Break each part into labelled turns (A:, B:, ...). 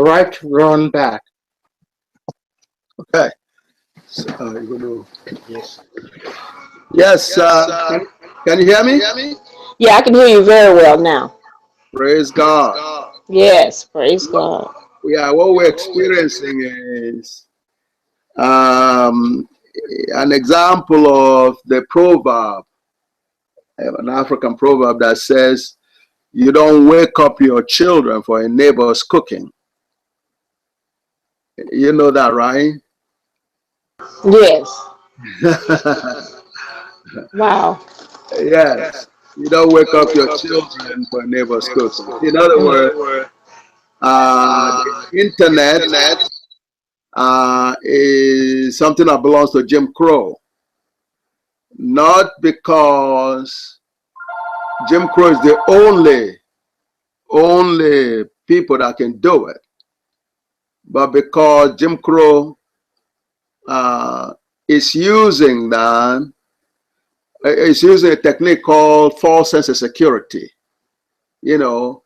A: right run back. Okay. So, you know, yes. Yes. Can you hear me?
B: Yeah, I can hear you very well now.
A: Praise God.
B: Yes, praise God.
A: Yeah, what we're experiencing is an example of the proverb, an African proverb that says, "You don't wake up your children for a neighbor's cooking." You know that, right?
B: Yes. Wow.
A: Yes. You don't wake up your children for a neighbor's cooking. In other words, the internet is something that belongs to Jim Crow. Not because Jim Crow is the only people that can do it, but because Jim Crow is using that, it's using a technique called false sense of security. You know,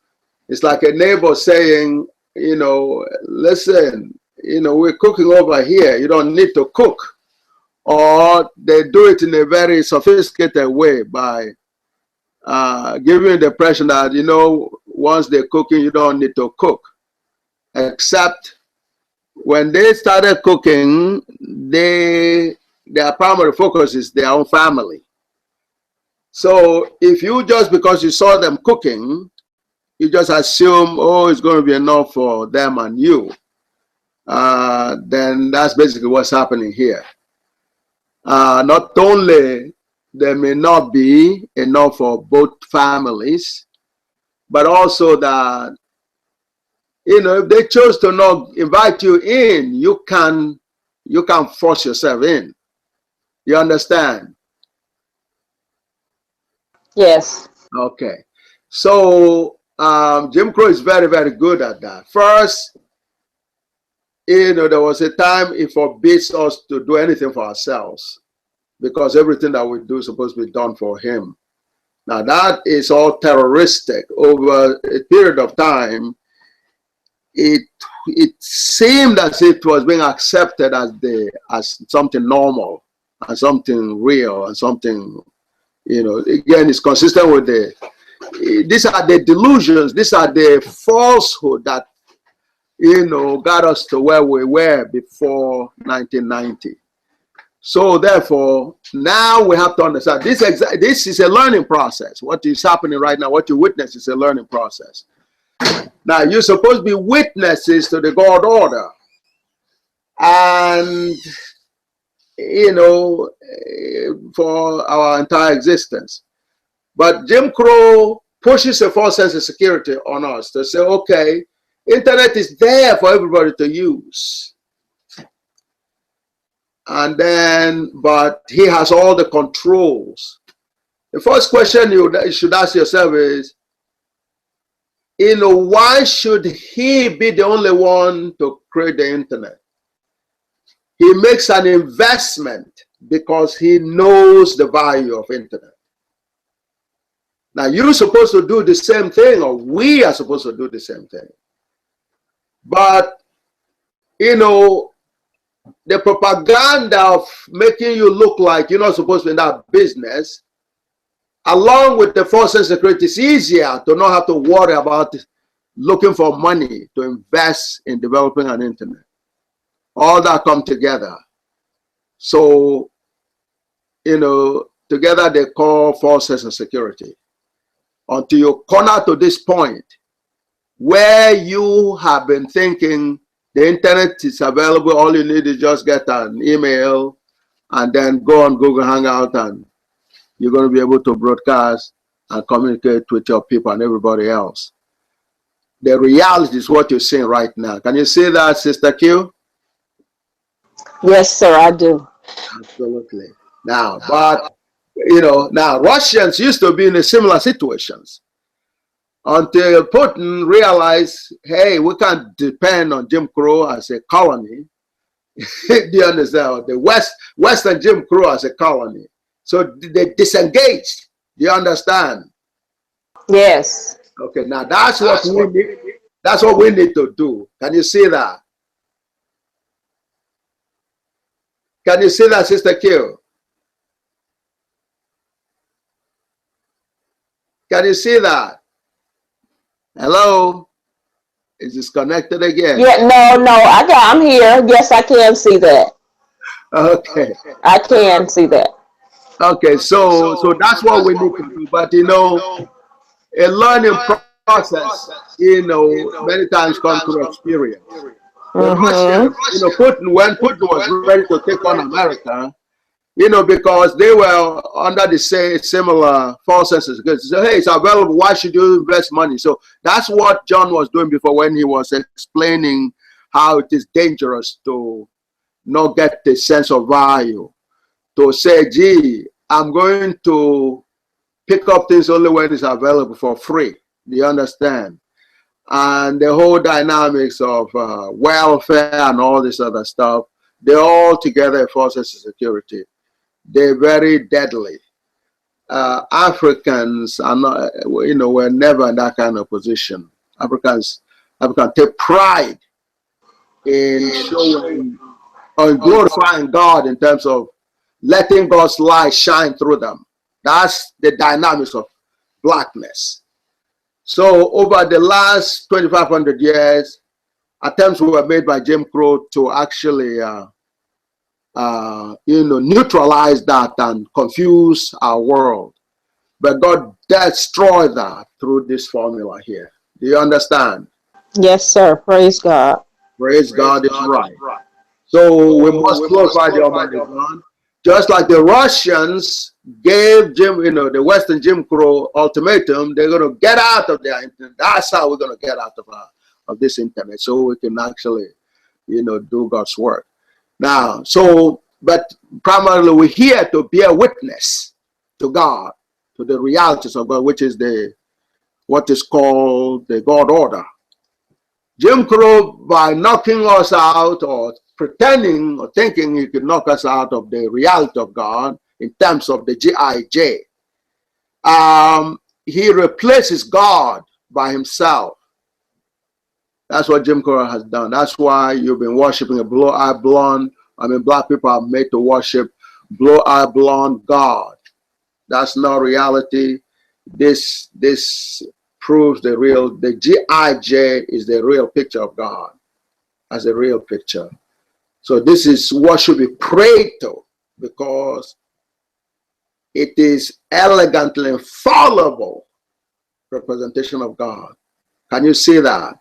A: it's like a neighbor saying, you know, listen, you know, we're cooking over here. You don't need to cook. Or they do it in a very sophisticated way by giving you the impression that, you know, once they're cooking, you don't need to cook. Except when they started cooking, their primary focus is their own family. So if you just, because you saw them cooking, you just assume, oh, it's going to be enough for them and you, then that's basically what's happening here. Not only there may not be enough for both families, but also that, you know, if they chose to not invite you in, you can force yourself in. You understand?
B: Yes.
A: Okay. So Jim Crow is very, very good at that. First, you know, there was a time it forbids us to do anything for ourselves because everything that we do is supposed to be done for him. Now that is all terroristic. Over a period of time, it seemed as if it was being accepted as something normal and something real and something, you know, again, it's consistent with these are the delusions, these are the falsehood that, you know, got us to where we were before 1990. So therefore, now we have to understand this is a learning process. What is happening right now, what you witness is a learning process. Now, you're supposed to be witnesses to the God order. And, you know, for our entire existence. But Jim Crow pushes a false sense of security on us to say, okay, internet is there for everybody to use. And then, but he has all the controls. The first question you should ask yourself is, you know, why should he be the only one to create the internet? He makes an investment because he knows the value of internet. Now, you're supposed to do the same thing, or we are supposed to do the same thing. But, you know, the propaganda of making you look like you're not supposed to be in that business, along with the false sense of security, it's easier to not have to worry about looking for money to invest in developing an internet. All that come together. So, you know, together they call false sense of security. Until you corner to this point where you have been thinking the internet is available, all you need is just get an email and then go on Google Hangout and you're going to be able to broadcast and communicate with your people and everybody else. The reality is what you're seeing right now. Can you see that, Sister Q?
B: Yes, sir, I do.
A: Absolutely. Now, but, you know, now Russians used to be in a similar situations until Putin realized, hey, we can't depend on Jim Crow as a colony. Do you understand? The Western Jim Crow as a colony. So they disengaged. Do you understand?
B: Yes.
A: Okay, now that's what we need. That's what we need to do. Can you see that? Can you see that, Sister Q? Can you see that? Hello? Is disconnected again?
B: Yeah, no, I'm here. Yes, I can see that.
A: Okay.
B: I can see that.
A: Okay, so that's what we need to do. But you know, a learning process, you know, many times comes through experience. The Russians, you know, when Putin was ready to take on America, you know, because they were under the same similar false senses. Because so, hey, it's available. Why should you invest money? So that's what John was doing before when he was explaining how it is dangerous to not get the sense of value. To say, gee, I'm going to pick up things only when it's available for free. Do you understand? And the whole dynamics of welfare and all this other stuff, they're all together forces of security. They're very deadly. Africans are not, you know, we're never in that kind of position. Africans take pride in showing or glorifying God in terms of letting God's light shine through them. That's the dynamics of blackness. So over the last 2,500 years, attempts were made by Jim Crow to actually, you know, neutralize that and confuse our world. But God destroyed that through this formula here. Do you understand?
B: Yes, sir. Praise God.
A: Praise God is right. So we must glorify the Almighty God. Just like the Russians gave the Western Jim Crow ultimatum, they're going to get out of their internet. That's how we're going to get out of this internet, so we can actually, you know, do God's work. Now, but primarily we're here to bear witness to God, to the realities of God, which is what is called the God order. Jim Crow, by knocking us out or pretending or thinking he could knock us out of the reality of God in terms of the GIJ, he replaces God by himself. That's what Jim Crow has done. That's why you've been worshiping a blue-eyed blonde. I mean, black people are made to worship blue-eyed blonde God. That's not reality. This proves the GIJ is the real picture of God as a real picture. So this is what should be prayed to, because it is elegantly infallible representation of God. Can you see that?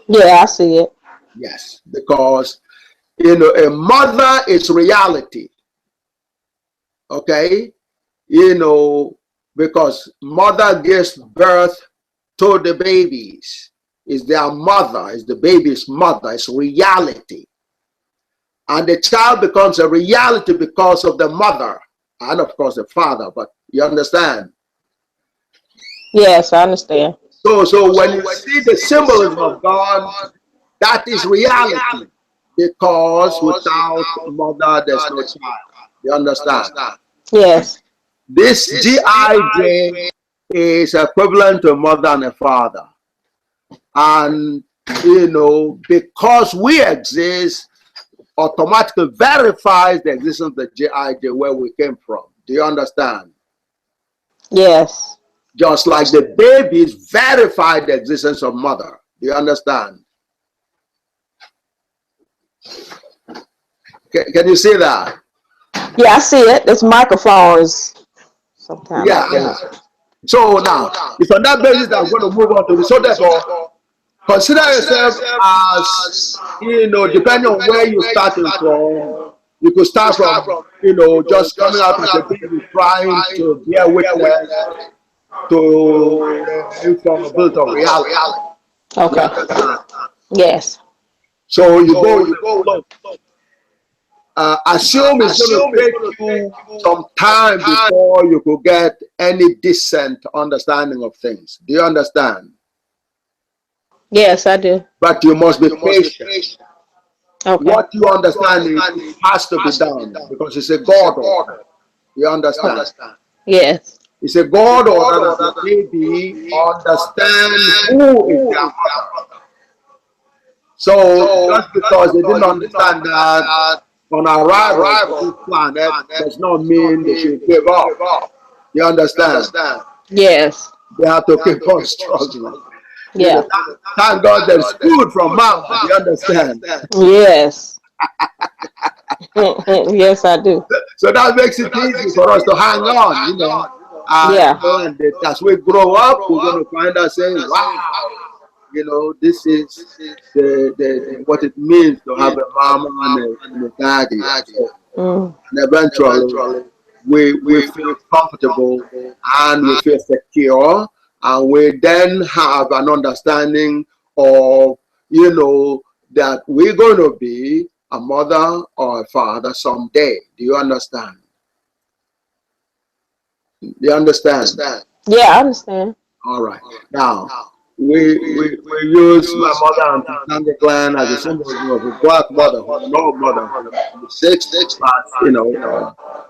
B: Yeah, I see it.
A: Yes, because, you know, a mother is reality. Okay? You know, because mother gives birth to the babies. Is their mother, is the baby's mother, it's reality. And the child becomes a reality because of the mother and of course the father, but you understand?
B: Yes, I understand.
A: So when you see the symbolism of God, that is reality, because without mother there's no child. You understand?
B: Yes.
A: This GIJ is equivalent to a mother and a father. And, you know, because we exist, automatically verifies the existence of the GIJ where we came from. Do you understand?
B: Yes.
A: Just like the babies verify the existence of mother. Do you understand? Can you see that?
B: Yeah, I see it. This microphone is sometimes acting up.
A: So now, it's on that basis that I'm going to move on to this. So therefore, consider yourself as, you know, depending on where you're starting from. You could start from, you know, just coming out as a baby, trying to bear witness to the infallibility of reality.
B: Okay. Yes.
A: So you go. Assume it's going to take you some time before you could get any decent understanding of things. Do you understand?
B: Yes, I do.
A: But you must be patient.
B: Okay.
A: What you understand has to be done because it's a God order. You understand?
B: Yes.
A: He said, God ordered that the baby understand who is their mother. So just because they didn't understand that on arrival to this planet does not mean they should give up. You understand?
B: Yes.
A: They have to keep on struggling. You know,
B: Yeah.
A: thank God there's food from mama. You understand?
B: Yes. Yes, I do.
A: So that makes it easy for us to hang on, you know.
B: Yeah.
A: And as we grow up, we're going to find ourselves, wow, you know, this is what it means to have a mama and a daddy. So,
B: Mm.
A: and eventually, we feel comfortable and we feel secure, and we then have an understanding of, you know, that we're going to be a mother or a father someday. Do you understand? Do you understand?
B: Yeah, I understand.
A: All right. Now, we use my mother and Tantanga clan as a symbol of a black motherhood, no motherhood, the sixth class, you know.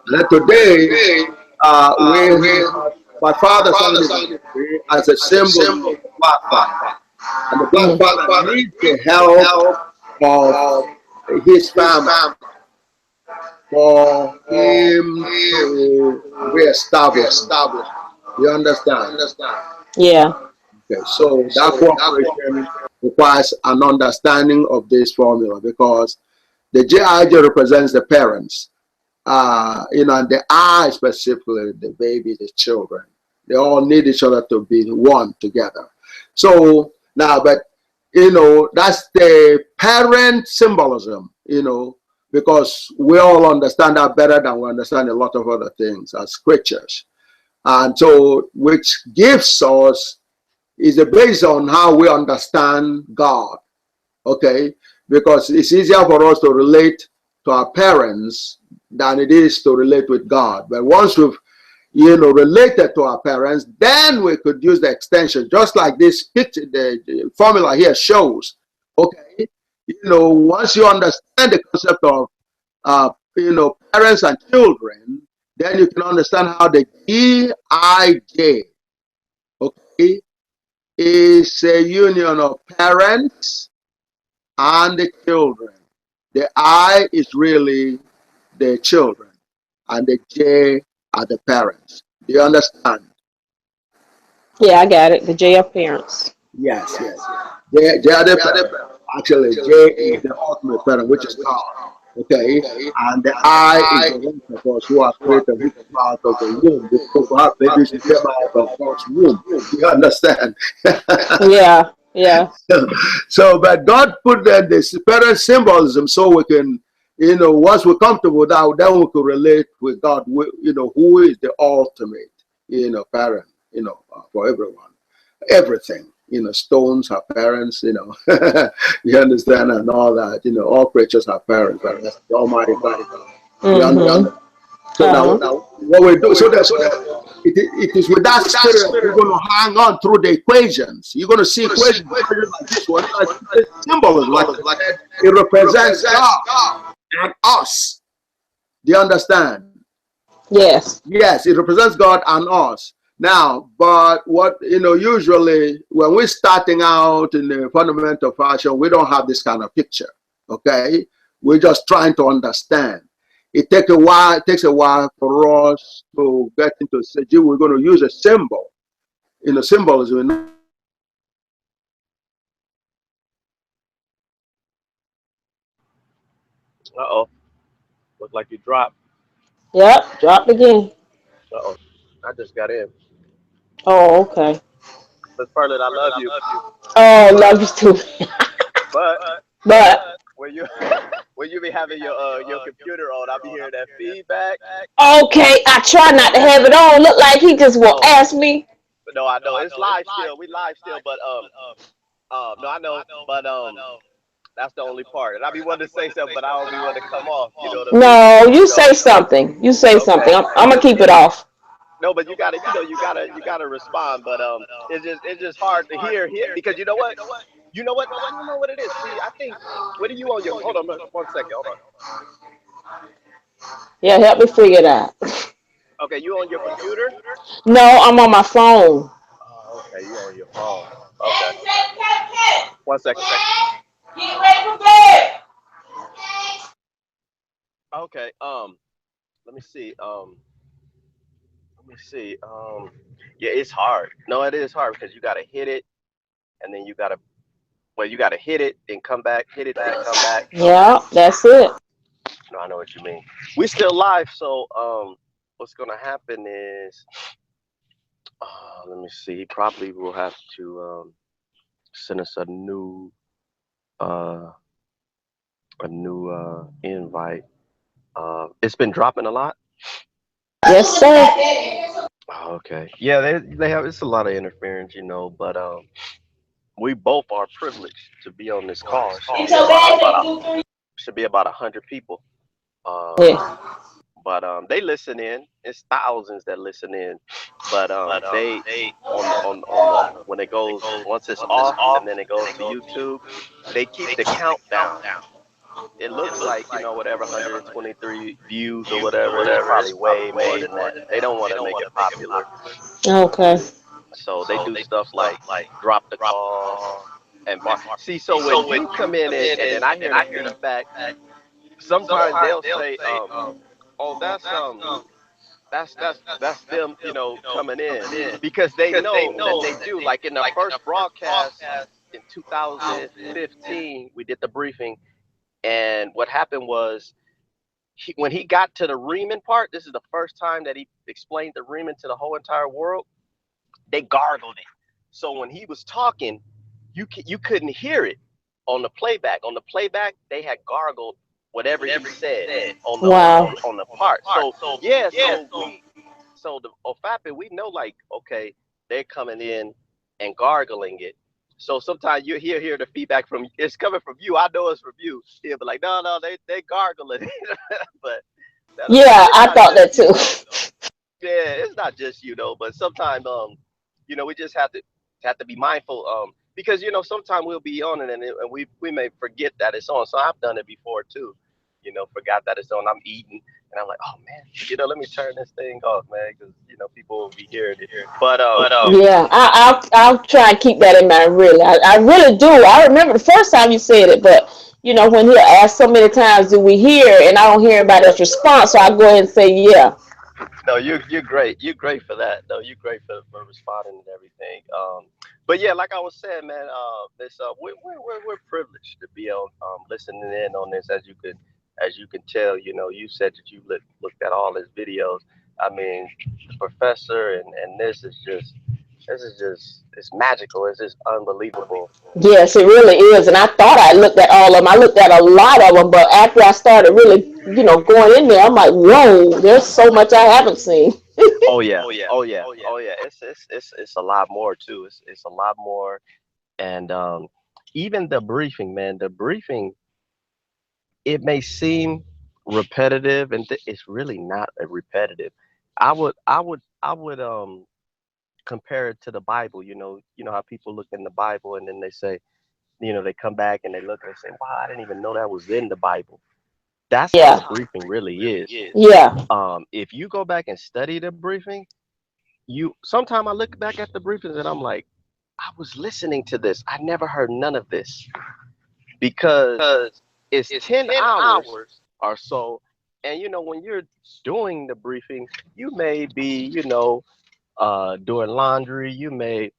A: And then today, we have my father's anniversary as a symbol of the black father. And the black father needs the help of his family for him to reestablish. You understand?
B: Yeah.
A: Okay, so that cooperation requires an understanding of this formula because the GIJ represents the parents, you know, and the I specifically, the baby, the children. They all need each other to be one together. So now, but, you know, that's the parent symbolism, you know, because we all understand that better than we understand a lot of other things as creatures. And so, which gives us is based on how we understand God, okay? Because it's easier for us to relate to our parents than it is to relate with God. But once we've, you know, related to our parents, then we could use the extension, just like this picture, the formula here shows, okay? You know, once you understand the concept of, you know, parents and children, then you can understand how the GIJ, okay, is a union of parents and the children. The I is really the children, and the J are the parents. Do you understand?
B: Yeah, I got it. The J of parents.
A: Yes, yes. J are the parents. Actually, J is the ultimate parent, which is God. Okay, and the I is the rest of us who are created, who come out of the womb. Because we have babies who came out of God's womb. Do you understand?
B: Yeah. Yeah.
A: So, but God put the parent symbolism so we can, you know, once we're comfortable with that, then we can relate with God, you know, who is the ultimate, you know, parent, you know, for everyone, everything, you know, stones have parents, you know, you understand, and all that, you know, all creatures have parents, but that's the Almighty God. You understand? So now, what we do, so therefore, it is with that spirit you're going to hang on through the equations. You're going to see equations like this one. It's symbolism, like I said, it represents God and us. Do you understand?
B: Yes.
A: Yes, it represents God and us. Now, but what, you know, usually when we're starting out in the fundamental fashion, we don't have this kind of picture. Okay, we're just trying to understand. It takes a while. It takes a while for us to get into say, gee, we're going to use a symbol. You know, symbolism.
C: Uh-oh. Look like you dropped.
B: Yep. Dropped again.
C: Uh-oh. I just got in.
B: Oh, okay.
C: Miss Perlin, I love you.
B: Oh,
C: But
B: love you too.
C: but
B: But
C: when you when you be having your computer on, I'll be hearing that feedback.
B: okay, I try not to have it on. Look like he just will
C: Oh,
B: ask me.
C: no, I know. It's live still. We live still, but no, I know. But that's the only part. And I be wanting to say something, but I don't be wanting to come off. You know what I mean?
B: No, you
C: You know.
B: say something. You say
C: Okay.
B: something. I'm gonna keep it off.
C: No, but you gotta, you gotta respond. But it's just hard to hear because you know what? You know what? I don't know what it is. See, I think what are you on your? Hold on, one second. Hold on.
B: Yeah, help me figure it out.
C: Okay, you on your computer?
B: No, I'm on my phone.
C: Oh, okay, you on your phone. Okay. 1 second. Okay. Let me see. Let me see. Yeah, it's hard. No, it is hard because you gotta hit it, and then you gotta, well, you gotta hit it, then come back, hit it, then come back.
B: Yeah, that's it.
C: No, I know what you mean. We still live, so what's gonna happen is, let me see. Probably will have to send us uh, a new invite. It's been dropping a lot.
B: Yes, sir.
C: Oh, okay. Yeah, they have. It's a lot of interference, but we both are privileged to be on this call. It should be about 100 people. Um,
B: Yeah.
C: but they listen in. It's thousands that listen in. But they on the when it goes once it's off and then it goes to YouTube, they keep the countdown. It looks like whatever 123 views or whatever. It's probably way more than that. They don't want to make it popular,
B: Okay.
C: so they do stuff like drop the call and mark. See, so when you come in and then I hear the feedback, sometimes they'll say, "Oh, that's them, coming in," because they know that they do. Like in the first broadcast in 2015, we did the briefing, and what happened was when he got to the Riemann part, this is the first time that he explained the Riemann to the whole entire world. They gargled it. So when he was talking, you couldn't hear it on the playback. On the playback, they had gargled whatever he said on the
B: Wow.
C: on the part. So yeah, so the OFAPI, we know, like, okay, they're coming in and gargling it. So sometimes you hear the feedback from, it's coming from you. I know it's from you. He'll be like, no, they gargling it. But
B: Yeah,
C: it's
B: I
C: not
B: thought
C: just
B: that too.
C: yeah, it's not just but sometimes we just have to be mindful because sometimes we'll be on it, and we may forget that it's on. So I've done it before too. Forgot that it's on. I'm eating and I'm like, oh man, let me turn this thing off, man, because people will be hearing it. But
B: Yeah, I'll try and keep that in mind. Really, I really do. I remember the first time you said it, but when he asked so many times, do we hear? And I don't hear anybody's response, so I go ahead and say, yeah.
C: no, you're great. You're great for that. No, you're great for responding and everything. But yeah, like I was saying, man, this we're privileged to be on listening in on this. As you can tell, you said that you looked at all his videos. I mean, the professor and this is just it's magical. It's just unbelievable.
B: Yes, it really is. And I thought I looked at all of them. I looked at a lot of them, but after I started really, going in there, I'm like, whoa, there's so much I haven't seen.
C: Oh yeah, oh yeah, oh yeah. It's a lot more too. It's a lot more, and even the briefing, man. The briefing, it may seem repetitive, and it's really not a repetitive. I would compare it to the Bible. You know how people look in the Bible and then they say, they come back and they look and they say, wow, I didn't even know that was in the Bible. That's how
B: Yeah.
C: the briefing really is.
B: Yeah.
C: If you go back and study the briefing, sometime I look back at the briefings and I'm like, I was listening to this. I never heard none of this because it's 10 hours or so. And when you're doing the briefing, you may be, doing laundry, you may